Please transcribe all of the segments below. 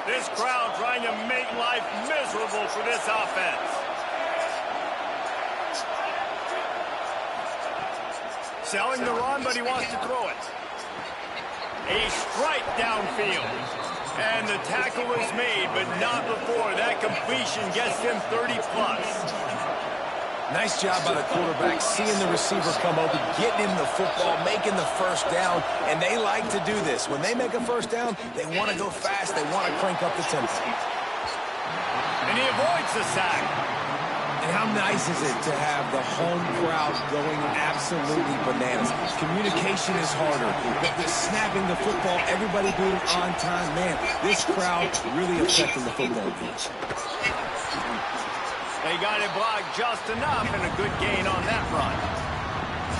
This crowd trying to make life miserable for this offense. Selling the run, but he wants to throw it. A strike downfield. And the tackle is made, but not before that completion gets him 30-plus. Nice job by the quarterback, seeing the receiver come open, getting him the football, making the first down, and they like to do this. When they make a first down, they want to go fast, they want to crank up the tempo. And he avoids the sack. And how nice is it to have the home crowd going absolutely bananas? Communication is harder. The snapping the football, everybody being on time. Man, this crowd really affecting the football game. They got it blocked just enough, and a good gain on that run.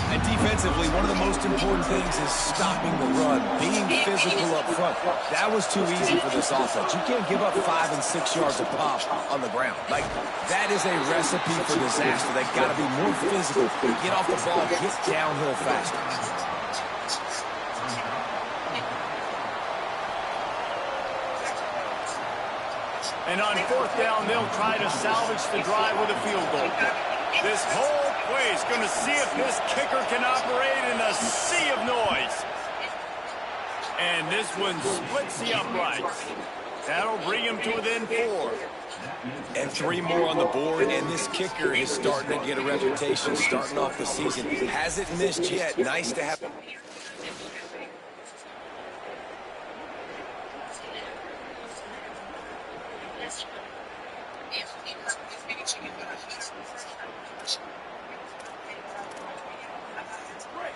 And defensively, one of the most important things is stopping the run, being physical up front. That was too easy for this offense. You can't give up 5 and 6 yards of pop on the ground. Like, that is a recipe for disaster. They've got to be more physical, get off the ball, get downhill faster. And on fourth down, they'll try to salvage the drive with a field goal. This whole place going to see if this kicker can operate in a sea of noise. And this one splits the uprights. That'll bring him to within 4. And 3 more on the board, and this kicker is starting to get a reputation starting off the season. Hasn't missed yet. Nice to have.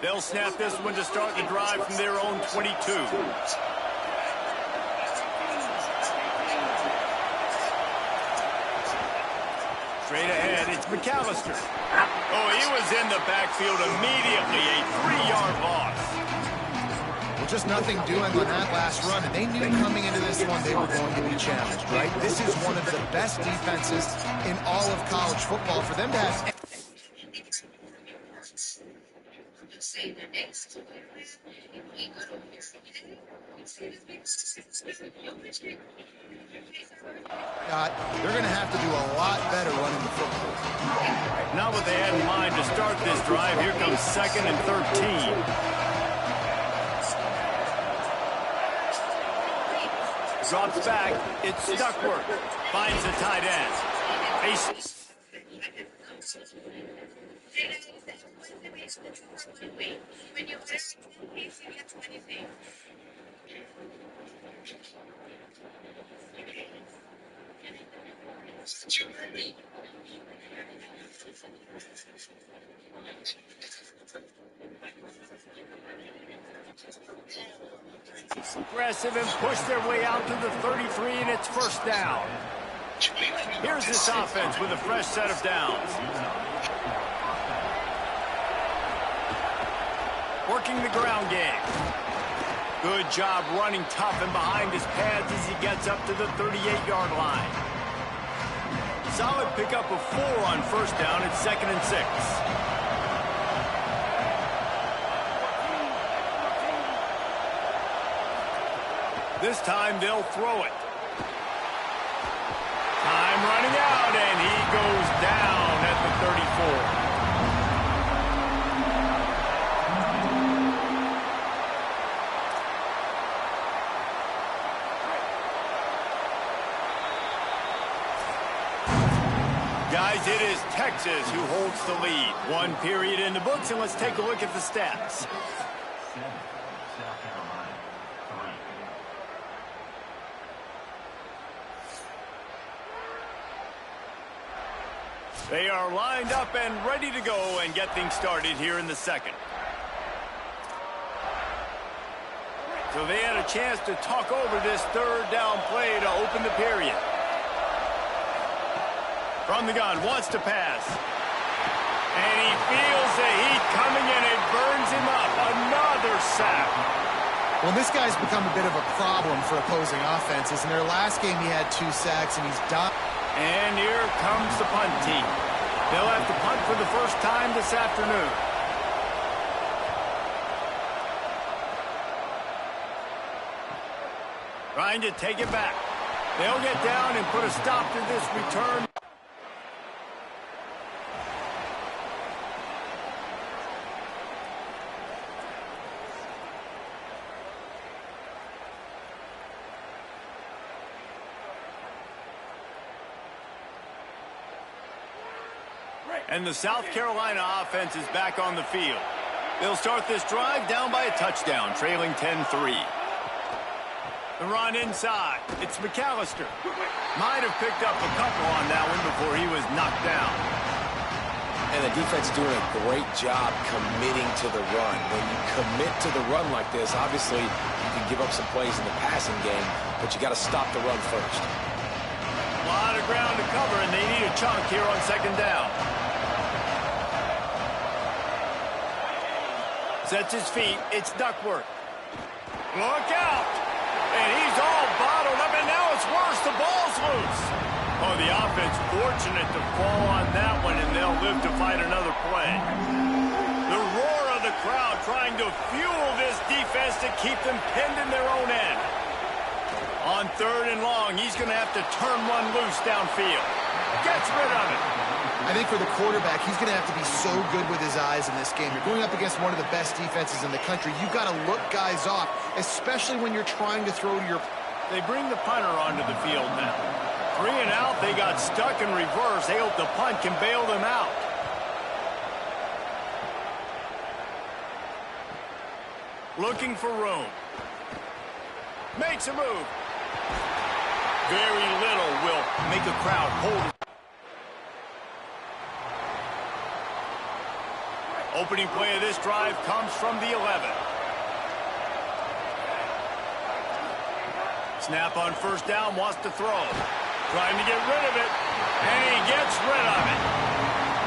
They'll snap this one to start the drive from their own 22. Straight ahead, it's McAllister. Oh, he was in the backfield immediately, a 3-yard loss. Well, just nothing doing on that last run, and they knew coming into this one they were going to be challenged, right? This is one of the best defenses in all of college football. For them to have... they're going to have to do a lot better running the football. Not what they had in mind to start this drive. Here comes 2nd and 13. Drops back. It's Duckworth. Finds the tight end. Aggressive and push their way out to the 33, and it's first down. Here's this offense with a fresh set of downs. Working the ground game. Good job running tough and behind his pads as he gets up to the 38-yard line. Solid pickup of 4 on first down. It's 2nd and 6. This time they'll throw it. Time running out, and he goes down at the 34. Guys, it is Texas who holds the lead. 1 period in the books, and let's take a look at the stats. They are lined up and ready to go and get things started here in the second. So they had a chance to talk over this 3rd down play to open the period. From the gun, wants to pass. And he feels the heat coming and it burns him up. Another sack. Well, this guy's become a bit of a problem for opposing offenses. In their last game, he had 2 sacks, and he's done. And here comes the punt team. They'll have to punt for the first time this afternoon. Trying to take it back. They'll get down and put a stop to this return. And the South Carolina offense is back on the field. They'll start this drive down by a touchdown, trailing 10-3. The run inside. It's McAllister. Might have picked up a couple on that one before he was knocked down. And the defense doing a great job committing to the run. When you commit to the run like this, obviously you can give up some plays in the passing game, but you got to stop the run first. A lot of ground to cover, and they need a chunk here on second down. Sets his feet. It's Duckworth. Look out! And he's all bottled up, and now it's worse. The ball's loose. Oh, the offense fortunate to fall on that one, and they'll live to fight another play. The roar of the crowd trying to fuel this defense to keep them pinned in their own end. On 3rd and long, he's going to have to turn one loose downfield. Gets rid of it. I think for the quarterback, he's going to have to be so good with his eyes in this game. You're going up against one of the best defenses in the country. You've got to look guys off, especially when you're trying to throw to your... They bring the punter onto the field now. 3 and out, they got stuck in reverse. They hope the punt can bail them out. Looking for room. Makes a move. Very little will make a crowd hold it. Opening play of this drive comes from the 11. Snap on 1st down, wants to throw. Trying to get rid of it, and he gets rid of it.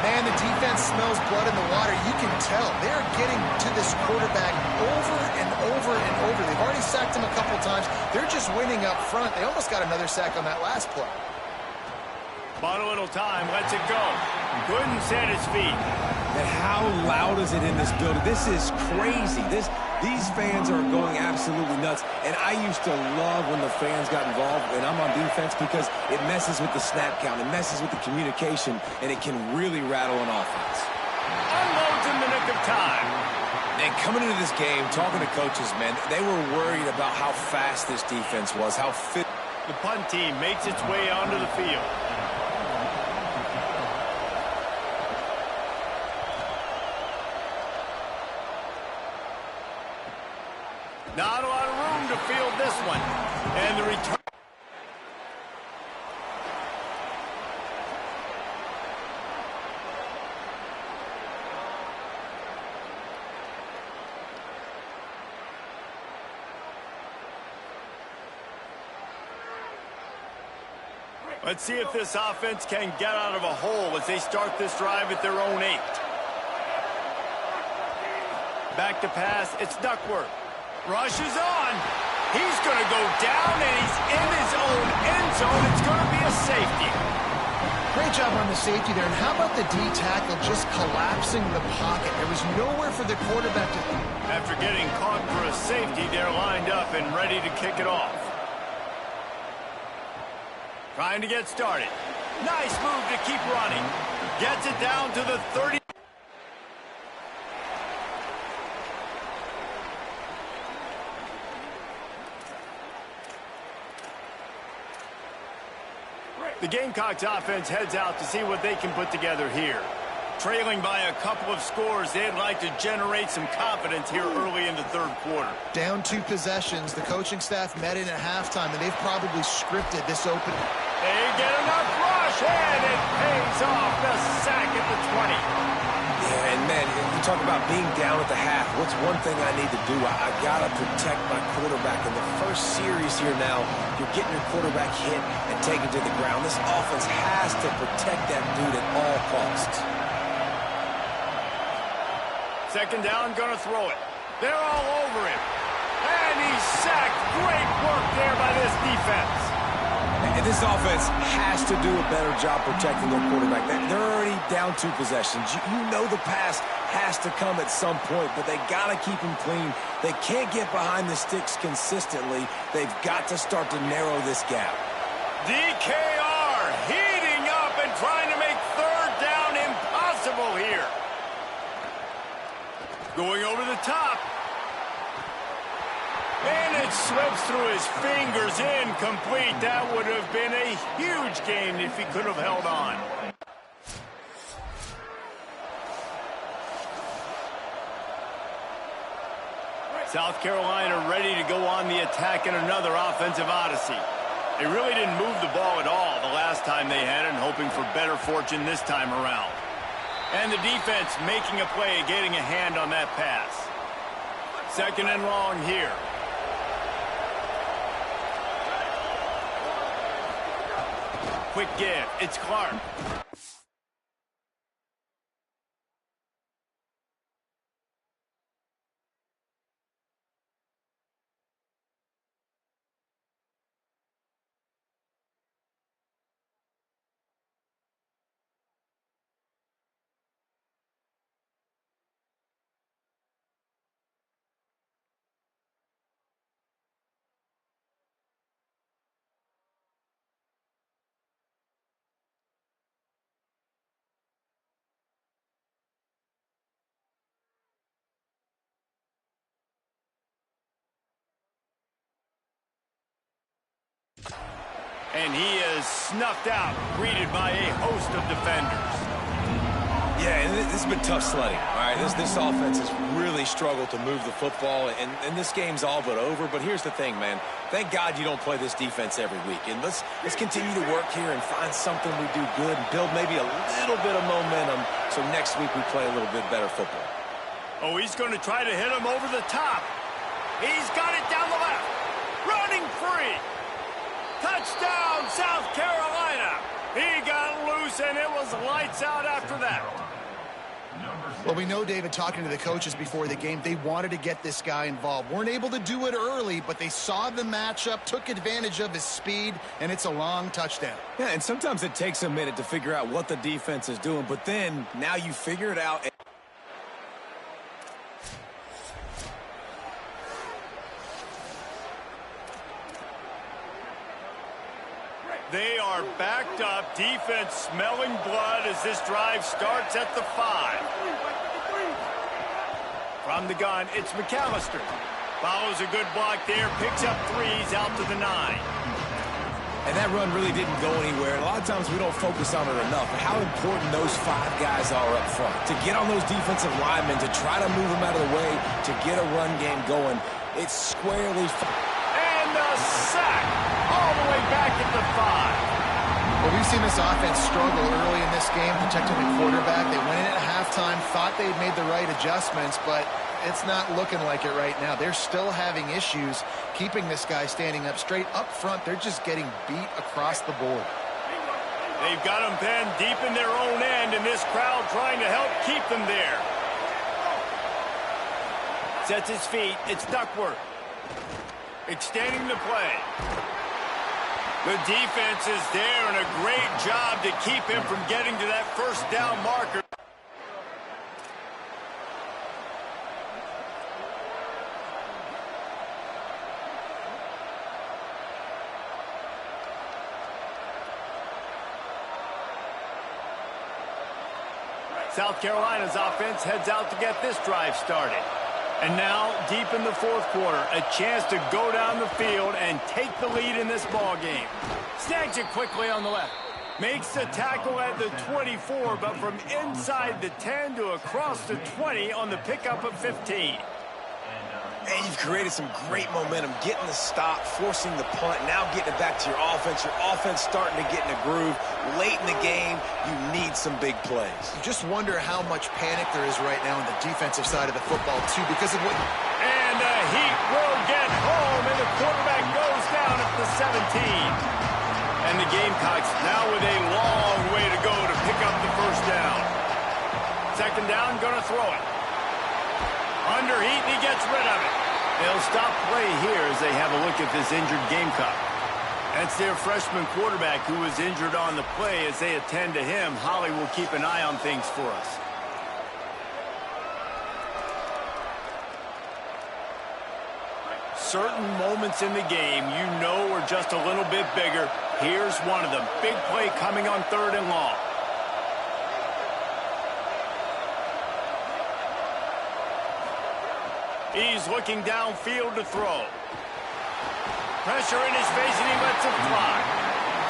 Man, the defense smells blood in the water. You can tell. They're getting to this quarterback over and over and over. They've already sacked him a couple times. They're just winning up front. They almost got another sack on that last play. Bought a little time, lets it go. Couldn't set his feet. And how loud is it in this building? This is crazy. These fans are going absolutely nuts. And I used to love when the fans got involved, and I'm on defense, because it messes with the snap count. It messes with the communication, and it can really rattle an offense. Unloads in the nick of time. And coming into this game, talking to coaches, man, they were worried about how fast this defense was, how fit. The punt team makes its way onto the field. Not a lot of room to field this one. And the return. Let's see if this offense can get out of a hole as they start this drive at their own 8. Back to pass. It's Duckworth. Rushes on. He's going to go down, and he's in his own end zone. It's going to be a safety. Great job on the safety there. And how about the D tackle just collapsing the pocket? There was nowhere for the quarterback to... After getting caught for a safety, they're lined up and ready to kick it off. Trying to get started. Nice move to keep running. Gets it down to the 30. The Gamecocks offense heads out to see what they can put together here. Trailing by a couple of scores, they'd like to generate some confidence here early in the 3rd quarter. Down 2 possessions. The coaching staff met in at halftime, and they've probably scripted this opening. They get enough rush, and it pays off. The sack at the 20. Yeah, and man, you talk about being down at the half. What's one thing I need to do? I got to protect my quarterback. In the first series here now, you're getting your quarterback hit and taken to the ground. This offense has to protect that dude at all costs. Second down, going to throw it. They're all over him. And he's sacked. Great work there by this defense. And this offense has to do a better job protecting their quarterback. They're already down 2 possessions. You know the pass has to come at some point, but they got to keep him clean. They can't get behind the sticks consistently. They've got to start to narrow this gap. DKR heating up and trying to make third down impossible here. Going over the top. And it slips through his fingers, incomplete. That would have been a huge gain if he could have held on. South Carolina ready to go on the attack in another offensive odyssey. They really didn't move the ball at all the last time they had it, and hoping for better fortune this time around. And the defense making a play, getting a hand on that pass. 2nd and long here. Quick give. It's Clark. And he is snuffed out, greeted by a host of defenders. Yeah, and this has been tough sledding. All right, this offense has really struggled to move the football, and this game's all but over. But here's the thing, man. Thank God you don't play this defense every week. And let's continue to work here and find something we do good and build maybe a little bit of momentum so next week we play a little bit better football. Oh, he's going to try to hit him over the top. He's got it down the left. Running free. Touchdown, South Carolina. He got loose, and it was lights out after that. Well, we know, David, talking to the coaches before the game, they wanted to get this guy involved. Weren't able to do it early, but they saw the matchup, took advantage of his speed, and it's a long touchdown. Yeah, and sometimes it takes a minute to figure out what the defense is doing, but then now you figure it out. They are backed up. Defense smelling blood as this drive starts at the 5. From the gun, it's McAllister. Follows a good block there. Picks up 3s out to the 9. And that run really didn't go anywhere. A lot of times we don't focus on it enough. But how important those 5 guys are up front. To get on those defensive linemen, to try to move them out of the way, to get a run game going. It's squarely... And the sack all the way back at the 5. Well, we've seen this offense struggle early in this game, protecting the quarterback. They went in at halftime, thought they'd made the right adjustments, but it's not looking like it right now. They're still having issues keeping this guy standing up straight. Up front, they're just getting beat across the board. They've got him pinned deep in their own end, and this crowd trying to help keep them there. Sets his feet. It's Duckworth. Extending the play. The defense is there, and a great job to keep him from getting to that first down marker. South Carolina's offense heads out to get this drive started. And now, deep in the 4th quarter, a chance to go down the field and take the lead in this ball game. Snags it quickly on the left. Makes the tackle at the 24, but from inside the 10 to across the 20 on the pickup of 15. And you've created some great momentum, getting the stop, forcing the punt, now getting it back to your offense. Your offense starting to get in a groove. Late in the game, you need some big plays. You just wonder how much panic there is right now on the defensive side of the football, too, because of what... And the Heat will get home, and the quarterback goes down at the 17. And the Gamecocks now with a long way to go to pick up the first down. 2nd down, going to throw it. Under heat, and he gets rid of it. They'll stop play here as they have a look at this injured Gamecock. That's their freshman quarterback who was injured on the play. As they attend to him, Holly will keep an eye on things for us. Certain moments in the game you know are just a little bit bigger. Here's one of them. Big play coming on 3rd and long. He's looking downfield to throw. Pressure in his face, and he lets it fly.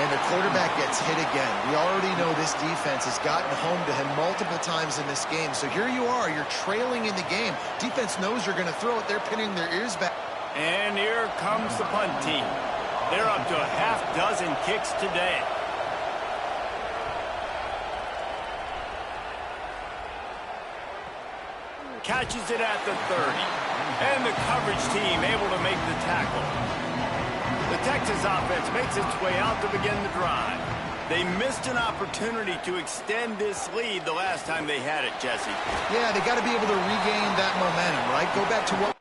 And the quarterback gets hit again. We already know this defense has gotten home to him multiple times in this game. So here you are. You're trailing in the game. Defense knows you're going to throw it. They're pinning their ears back. And here comes the punt team. They're up to a half-dozen kicks today. Catches it at the 30. And the coverage team able to make the tackle. The Texas offense makes its way out to begin the drive. They missed an opportunity to extend this lead the last time they had it, Jesse. Yeah, they got to be able to regain that momentum, right? Go back to what...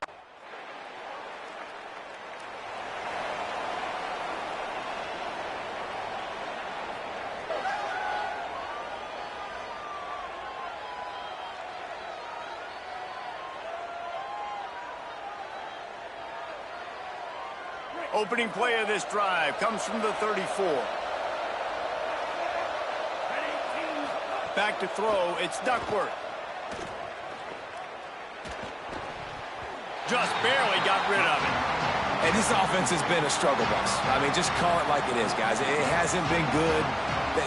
Opening play of this drive comes from the 34. Back to throw, it's Duckworth. Just barely got rid of it. And this offense has been a struggle bus. I mean, just call it like it is, guys. It hasn't been good,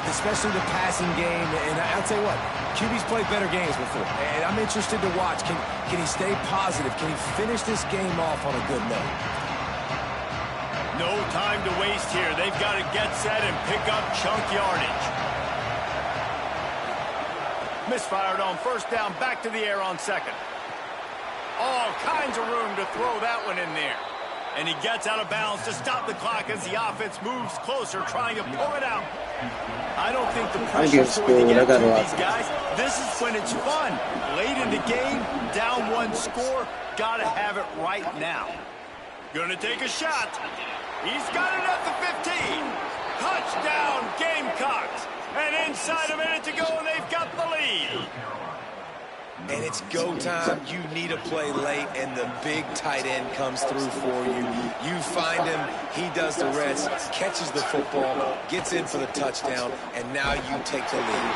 especially the passing game. And I'll tell you what, QB's played better games before. And I'm interested to watch. Can he stay positive? Can he finish this game off on a good note? No time to waste here. They've got to get set and pick up chunk yardage. Misfired on 1st down, back to the air on 2nd. All kinds of room to throw that one in there. And he gets out of bounds to stop the clock as the offense moves closer, trying to pull it out. I don't think the pressure's going to get to these guys. This is when it's fun. Late in the game, down 1 score, got to have it right now. Gonna take a shot. He's got it at the 15. Touchdown, Gamecocks. And inside a minute to go, and they've got the lead. And it's go time. You need a play late, and the big tight end comes through for you. You find him, he does the rest, catches the football, gets in for the touchdown, and now you take the lead.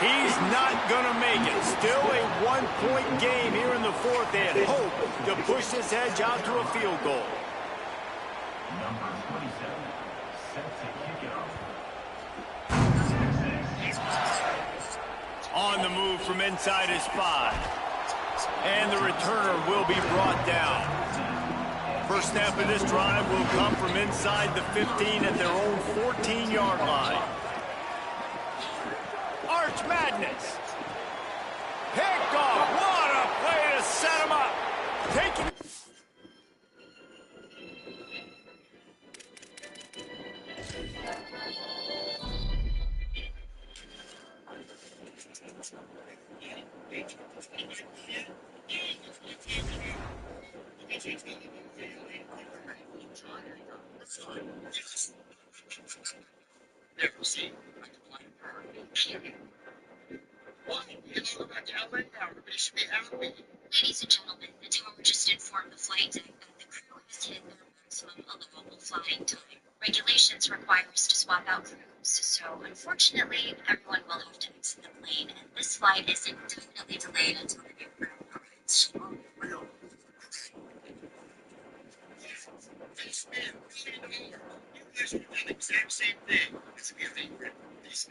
He's not going to make it. Still a 1-point game here in the 4th, and hope to push this edge out to a field goal. Number 27, set to kick it off. On the move from inside his 5. And the returner will be brought down. First snap of this drive will come from inside the 15 at their own 14-yard line. Arch Madness. Picked off. What a play to set him up. Taking. Never seen. Ladies and gentlemen, the tower just informed the flight deck that the crew has hit their maximum allowable flying time. Regulations require us to swap out crews, so unfortunately, everyone will have to exit the plane, and this flight is indefinitely delayed until the new crew arrives. You guys have done the exact same thing. It's giving this